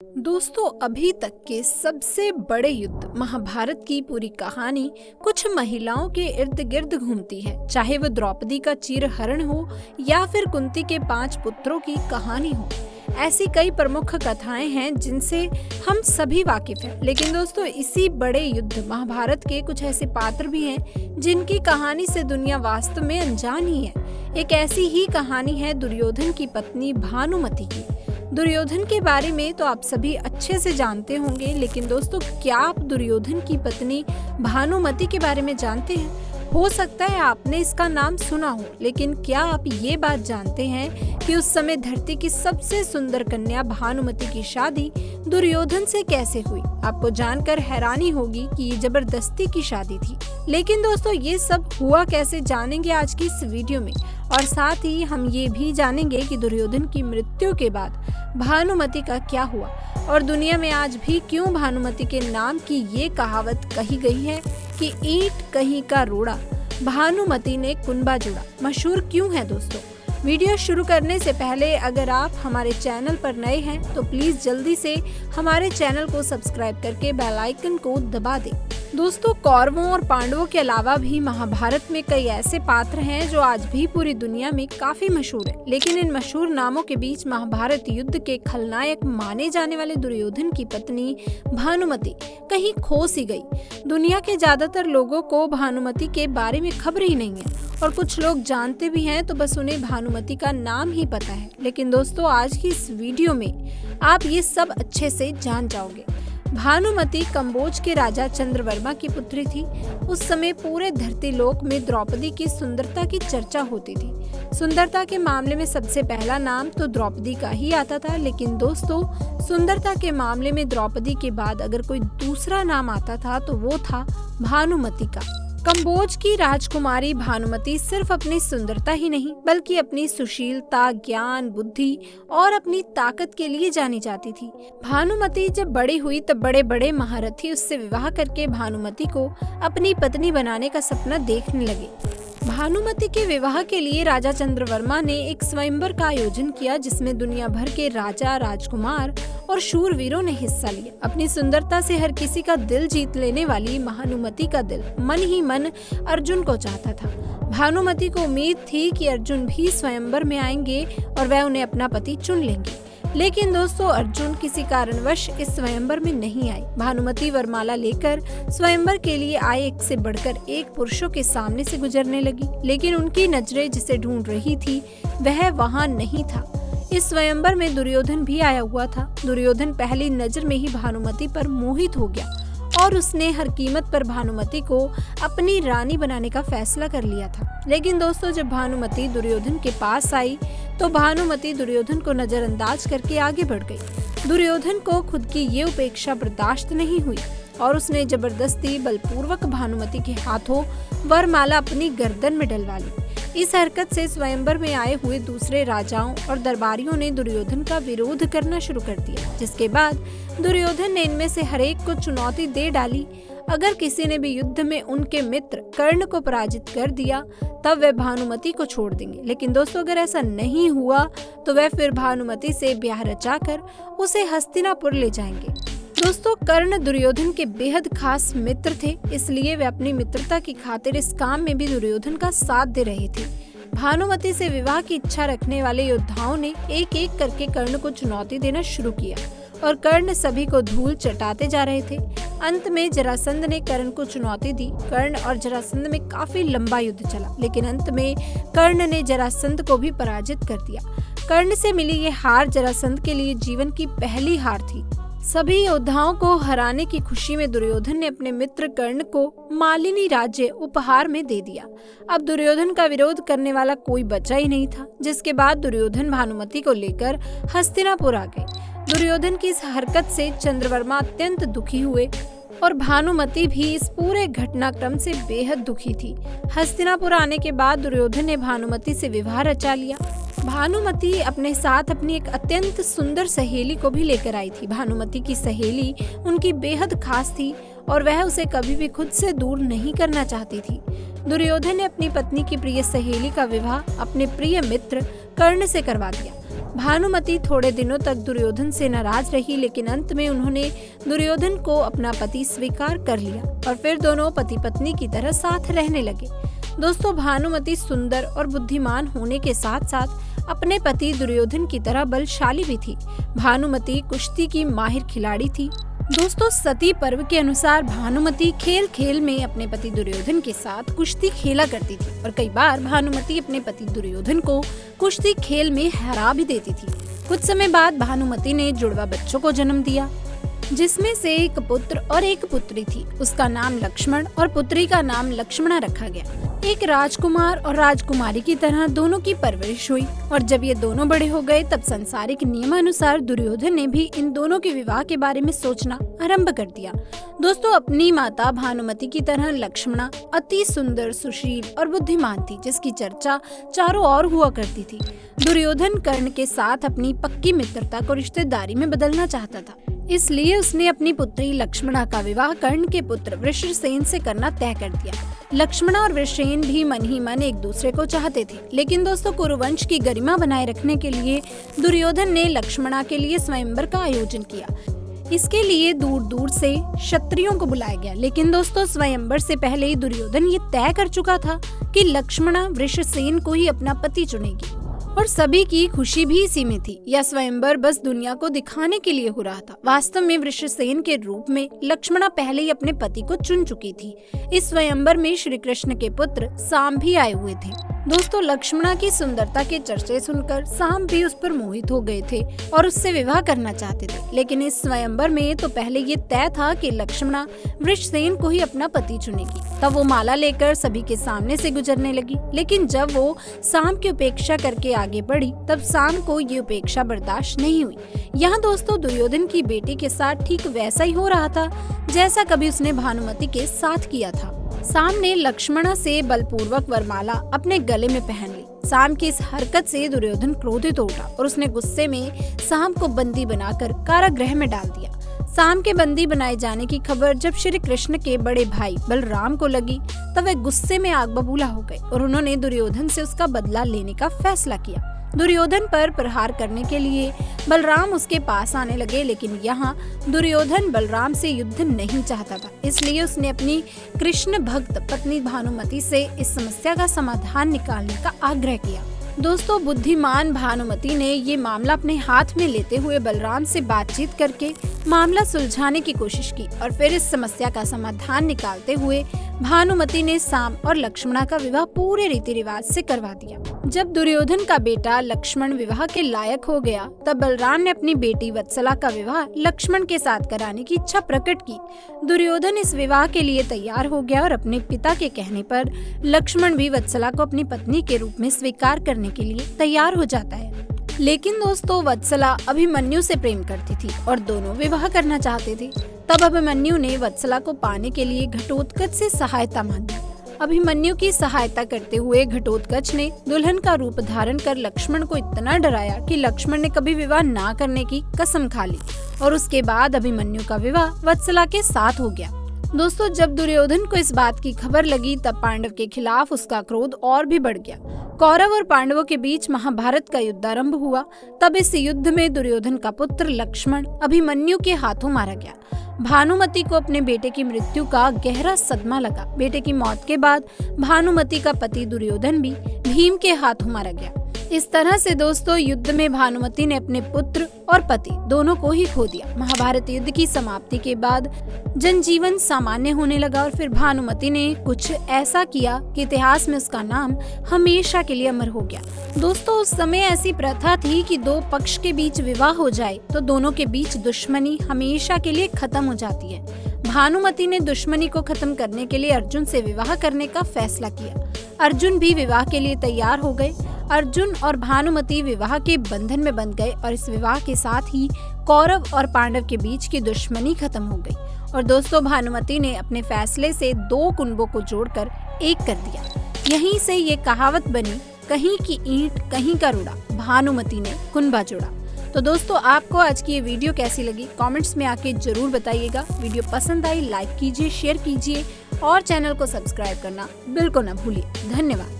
दोस्तों, अभी तक के सबसे बड़े युद्ध महाभारत की पूरी कहानी कुछ महिलाओं के इर्द गिर्द घूमती है। चाहे वो द्रौपदी का चीरहरण हो या फिर कुंती के 5 पुत्रों की कहानी हो, ऐसी कई प्रमुख कथाएं हैं जिनसे हम सभी वाकिफ हैं। लेकिन दोस्तों, इसी बड़े युद्ध महाभारत के कुछ ऐसे पात्र भी हैं जिनकी कहानी से दुनिया वास्तव में अनजान ही है। एक ऐसी ही कहानी है दुर्योधन की पत्नी भानुमति की। दुर्योधन के बारे में तो आप सभी अच्छे से जानते होंगे, लेकिन दोस्तों, क्या आप दुर्योधन की पत्नी भानुमति के बारे में जानते हैं? हो सकता है आपने इसका नाम सुना हो, लेकिन क्या आप ये बात जानते हैं कि उस समय धरती की सबसे सुंदर कन्या भानुमति की शादी दुर्योधन से कैसे हुई? आपको जानकर हैरानी होगी कि ये जबरदस्ती की शादी थी। लेकिन दोस्तों, ये सब हुआ कैसे, जानेंगे आज की इस वीडियो में। और साथ ही हम ये भी जानेंगे कि दुर्योधन की मृत्यु के बाद भानुमति का क्या हुआ और दुनिया में आज भी क्यों भानुमति के नाम की ये कहावत कही गई है कि ईंट कहीं का रोड़ा, भानुमति ने कुनबा जोड़ा, मशहूर क्यों है। दोस्तों, वीडियो शुरू करने से पहले अगर आप हमारे चैनल पर नए हैं तो प्लीज जल्दी से हमारे चैनल को सब्सक्राइब करके बेल आइकन को दबा दें। दोस्तों, कौरवों और पांडवों के अलावा भी महाभारत में कई ऐसे पात्र हैं जो आज भी पूरी दुनिया में काफी मशहूर है। लेकिन इन मशहूर नामों के बीच महाभारत युद्ध के खलनायक माने जाने वाले दुर्योधन की पत्नी भानुमति कहीं खो सी गई। दुनिया के ज्यादातर लोगों को भानुमति के बारे में खबर ही नहीं है, और कुछ लोग जानते भी हैं तो बस उन्हें भानुमति का नाम ही पता है। लेकिन दोस्तों, आज की इस वीडियो में आप ये सब अच्छे से जान जाओगे। भानुमति कंबोज के राजा चंद्रवर्मा की पुत्री थी। उस समय पूरे धरती लोक में द्रौपदी की सुंदरता की चर्चा होती थी। सुंदरता के मामले में सबसे पहला नाम तो द्रौपदी का ही आता था। लेकिन दोस्तों, सुंदरता के मामले में द्रौपदी के बाद अगर कोई दूसरा नाम आता था तो वो था भानुमति का। कंबोज की राजकुमारी भानुमति सिर्फ अपनी सुंदरता ही नहीं बल्कि अपनी सुशीलता, ज्ञान, बुद्धि और अपनी ताकत के लिए जानी जाती थी। भानुमति जब बड़ी हुई तब बड़े बड़े महारथी उससे विवाह करके भानुमति को अपनी पत्नी बनाने का सपना देखने लगे। भानुमति के विवाह के लिए राजा चंद्रवर्मा ने एक स्वयंवर का आयोजन किया जिसमें दुनिया भर के राजा, राजकुमार और शूरवीरों ने हिस्सा लिया। अपनी सुंदरता से हर किसी का दिल जीत लेने वाली भानुमति का दिल मन ही मन अर्जुन को चाहता था। भानुमति को उम्मीद थी कि अर्जुन भी स्वयंवर में आएंगे और वह उन्हें अपना पति चुन लेंगे। लेकिन दोस्तों, अर्जुन किसी कारणवश इस स्वयंवर में नहीं आई। भानुमति वरमाला लेकर स्वयंवर के लिए आए एक से बढ़कर एक पुरुषों के सामने से गुजरने लगी, लेकिन उनकी नजरें जिसे ढूंढ रही थी वह वहां नहीं था। इस स्वयंवर में दुर्योधन भी आया हुआ था। दुर्योधन पहली नजर में ही भानुमति पर मोहित हो गया और उसने हर कीमत पर भानुमति को अपनी रानी बनाने का फैसला कर लिया था। लेकिन दोस्तों, जब भानुमति दुर्योधन के पास आई तो भानुमति दुर्योधन को नजरअंदाज करके आगे बढ़ गई। दुर्योधन को खुद की ये उपेक्षा बर्दाश्त नहीं हुई और उसने जबरदस्ती बलपूर्वक भानुमति के हाथों वरमाला अपनी गर्दन में डलवा ली। इस हरकत से स्वयंवर में आए हुए दूसरे राजाओं और दरबारियों ने दुर्योधन का विरोध करना शुरू कर दिया, जिसके बाद दुर्योधन ने इनमें से हर एक को चुनौती दे डाली। अगर किसी ने भी युद्ध में उनके मित्र कर्ण को पराजित कर दिया तब वह भानुमति को छोड़ देंगे। लेकिन दोस्तों, अगर ऐसा नहीं हुआ तो वह फिर भानुमति से ब्याह रचाकर उसे हस्तिनापुर ले जाएंगे। दोस्तों, कर्ण दुर्योधन के बेहद खास मित्र थे, इसलिए वे अपनी मित्रता की खातिर इस काम में भी दुर्योधन का साथ दे रहे थे। भानुमति से विवाह की इच्छा रखने वाले योद्धाओं ने एक एक करके कर्ण को चुनौती देना शुरू किया और कर्ण सभी को धूल चटाते जा रहे थे। अंत में जरासंध ने कर्ण को चुनौती दी। कर्ण और जरासंध में काफी लंबा युद्ध चला, लेकिन अंत में कर्ण ने जरासंध को भी पराजित कर दिया। कर्ण से मिली ये हार जरासंध के लिए जीवन की पहली हार थी। सभी योद्धाओं को हराने की खुशी में दुर्योधन ने अपने मित्र कर्ण को मालिनी राज्य उपहार में दे दिया। अब दुर्योधन का विरोध करने वाला कोई बचा ही नहीं था, जिसके बाद दुर्योधन भानुमति को लेकर हस्तिनापुर आ गए। दुर्योधन की इस हरकत से चंद्रवर्मा अत्यंत दुखी हुए और भानुमति भी इस पूरे घटनाक्रम से बेहद दुखी थी। हस्तिनापुर आने के बाद दुर्योधन ने भानुमति से विवाह रचा लिया। भानुमति अपने साथ अपनी एक अत्यंत सुंदर सहेली को भी लेकर आई थी। भानुमति की सहेली उनकी बेहद खास थी और वह उसे कभी भी खुद से दूर नहीं करना चाहती थी। दुर्योधन ने अपनी पत्नी की प्रिय सहेली का विवाह अपने प्रिय मित्र कर्ण से करवा दिया। भानुमति थोड़े दिनों तक दुर्योधन से नाराज रही, लेकिन अंत में उन्होंने दुर्योधन को अपना पति स्वीकार कर लिया और फिर दोनों पति पत्नी की तरह साथ रहने लगे। दोस्तों, भानुमति सुंदर और बुद्धिमान होने के साथ साथ अपने पति दुर्योधन की तरह बलशाली भी थी। भानुमति कुश्ती की माहिर खिलाड़ी थी। दोस्तों, सती पर्व के अनुसार भानुमति खेल खेल में अपने पति दुर्योधन के साथ कुश्ती खेला करती थी और कई बार भानुमति अपने पति दुर्योधन को कुश्ती खेल में हरा भी देती थी। कुछ समय बाद भानुमति ने जुड़वा बच्चों को जन्म दिया, जिसमें से एक पुत्र और एक पुत्री थी। उसका नाम लक्ष्मण और पुत्री का नाम लक्ष्मणा रखा गया। एक राजकुमार और राजकुमारी की तरह दोनों की परवरिश हुई और जब ये दोनों बड़े हो गए तब सांसारिक नियमानुसार दुर्योधन ने भी इन दोनों के विवाह के बारे में सोचना आरंभ कर दिया। दोस्तों, अपनी माता भानुमति की तरह लक्ष्मणा अति सुंदर, सुशील और बुद्धिमान थी, जिसकी चर्चा चारों ओर हुआ करती थी। दुर्योधन कर्ण के साथ अपनी पक्की मित्रता को रिश्तेदारी में बदलना चाहता था, इसलिए उसने अपनी पुत्री लक्ष्मणा का विवाह कर्ण के पुत्र वृषसेन से करना तय कर दिया। लक्ष्मणा और वृषसेन भी मन ही मन एक दूसरे को चाहते थे, लेकिन दोस्तों, कुरुवंश की गरिमा बनाए रखने के लिए दुर्योधन ने लक्ष्मणा के लिए स्वयंवर का आयोजन किया। इसके लिए दूर दूर से क्षत्रियों को बुलाया गया, लेकिन दोस्तों, स्वयंवर से पहले ही दुर्योधन ये तय कर चुका था कि लक्ष्मणा वृषसेन को ही अपना पति चुनेगी और सभी की खुशी भी इसी में थी। यह स्वयंवर बस दुनिया को दिखाने के लिए हो रहा था। वास्तव में वृषसेन के रूप में लक्ष्मणा पहले ही अपने पति को चुन चुकी थी। इस स्वयंवर में श्री कृष्ण के पुत्र साम भी आए हुए थे। दोस्तों, लक्ष्मणा की सुंदरता के चर्चे सुनकर साम भी उस पर मोहित हो गए थे और उससे विवाह करना चाहते थे, लेकिन इस स्वयंवर में तो पहले ये तय था कि लक्ष्मणा वृषसेन को ही अपना पति चुनेगी। तब वो माला लेकर सभी के सामने से गुजरने लगी, लेकिन जब वो साम की उपेक्षा करके आगे बढ़ी तब साम को ये उपेक्षा बर्दाश्त नहीं हुई। यहाँ दोस्तों, दुर्योधन की बेटी के साथ ठीक वैसा ही हो रहा था जैसा कभी उसने भानुमति के साथ किया था। साम ने लक्ष्मणा से बलपूर्वक वरमाला अपने गले में पहन ली। साम की इस हरकत से दुर्योधन क्रोधित हो उठा और उसने गुस्से में साम को बंदी बनाकर कारागृह में डाल दिया। साम के बंदी बनाए जाने की खबर जब श्री कृष्ण के बड़े भाई बलराम को लगी तब वे गुस्से में आग बबूला हो गए और उन्होंने दुर्योधन से उसका बदला लेने का फैसला किया। दुर्योधन पर प्रहार करने के लिए बलराम उसके पास आने लगे, लेकिन यहाँ दुर्योधन बलराम से युद्ध नहीं चाहता था, इसलिए उसने अपनी कृष्ण भक्त पत्नी भानुमति से इस समस्या का समाधान निकालने का आग्रह किया। दोस्तों, बुद्धिमान भानुमति ने ये मामला अपने हाथ में लेते हुए बलराम से बातचीत करके मामला सुलझाने की कोशिश की और फिर इस समस्या का समाधान निकालते हुए भानुमति ने साम और लक्ष्मणा का विवाह पूरे रीति रिवाज से करवा दिया। जब दुर्योधन का बेटा लक्ष्मण विवाह के लायक हो गया तब बलराम ने अपनी बेटी वत्सला का विवाह लक्ष्मण के साथ कराने की इच्छा प्रकट की। दुर्योधन इस विवाह के लिए तैयार हो गया और अपने पिता के कहने पर लक्ष्मण भी वत्सला को अपनी पत्नी के रूप में स्वीकार करने के लिए तैयार हो जाता है। लेकिन दोस्तों, वत्सला अभिमन्यु से प्रेम करती थी और दोनों विवाह करना चाहते थे। तब अभिमन्यु ने वत्सला को पाने के लिए घटोत्कच से सहायता मांगी। अभिमन्यु की सहायता करते हुए घटोत्कच ने दुल्हन का रूप धारण कर लक्ष्मण को इतना डराया कि लक्ष्मण ने कभी विवाह ना करने की कसम खा ली और उसके बाद अभिमन्यु का विवाह वत्सला के साथ हो गया। दोस्तों, जब दुर्योधन को इस बात की खबर लगी तब पांडव के खिलाफ उसका क्रोध और भी बढ़ गया। कौरव और पांडवों के बीच महाभारत का युद्ध आरंभ हुआ। तब इस युद्ध में दुर्योधन का पुत्र लक्ष्मण अभिमन्यु के हाथों मारा गया। भानुमति को अपने बेटे की मृत्यु का गहरा सदमा लगा। बेटे की मौत के बाद भानुमति का पति दुर्योधन भी भीम के हाथों मारा गया। इस तरह से दोस्तों, युद्ध में भानुमति ने अपने पुत्र और पति दोनों को ही खो दिया। महाभारत युद्ध की समाप्ति के बाद जनजीवन सामान्य होने लगा और फिर भानुमति ने कुछ ऐसा किया कि इतिहास में उसका नाम हमेशा के लिए अमर हो गया। दोस्तों, उस समय ऐसी प्रथा थी कि दो पक्ष के बीच विवाह हो जाए तो दोनों के बीच दुश्मनी हमेशा के लिए खत्म हो जाती है। भानुमति ने दुश्मनी को खत्म करने के लिए अर्जुन से विवाह करने का फैसला किया। अर्जुन भी विवाह के लिए तैयार हो गए। अर्जुन और भानुमति विवाह के बंधन में बंध गए और इस विवाह के साथ ही कौरव और पांडव के बीच की दुश्मनी खत्म हो गई। और दोस्तों, भानुमति ने अपने फैसले से दो कुंभों को जोड़कर एक कर दिया। यहीं से ये कहावत बनी, कहीं की ईंट कहीं का रूड़ा, भानुमति ने कुंभा जोड़ा। तो दोस्तों, आपको आज की ये वीडियो कैसी लगी कमेंट्स में आके जरूर बताइएगा। वीडियो पसंद आई लाइक कीजिए, शेयर कीजिए और चैनल को सब्सक्राइब करना बिल्कुल ना भूलिए। धन्यवाद।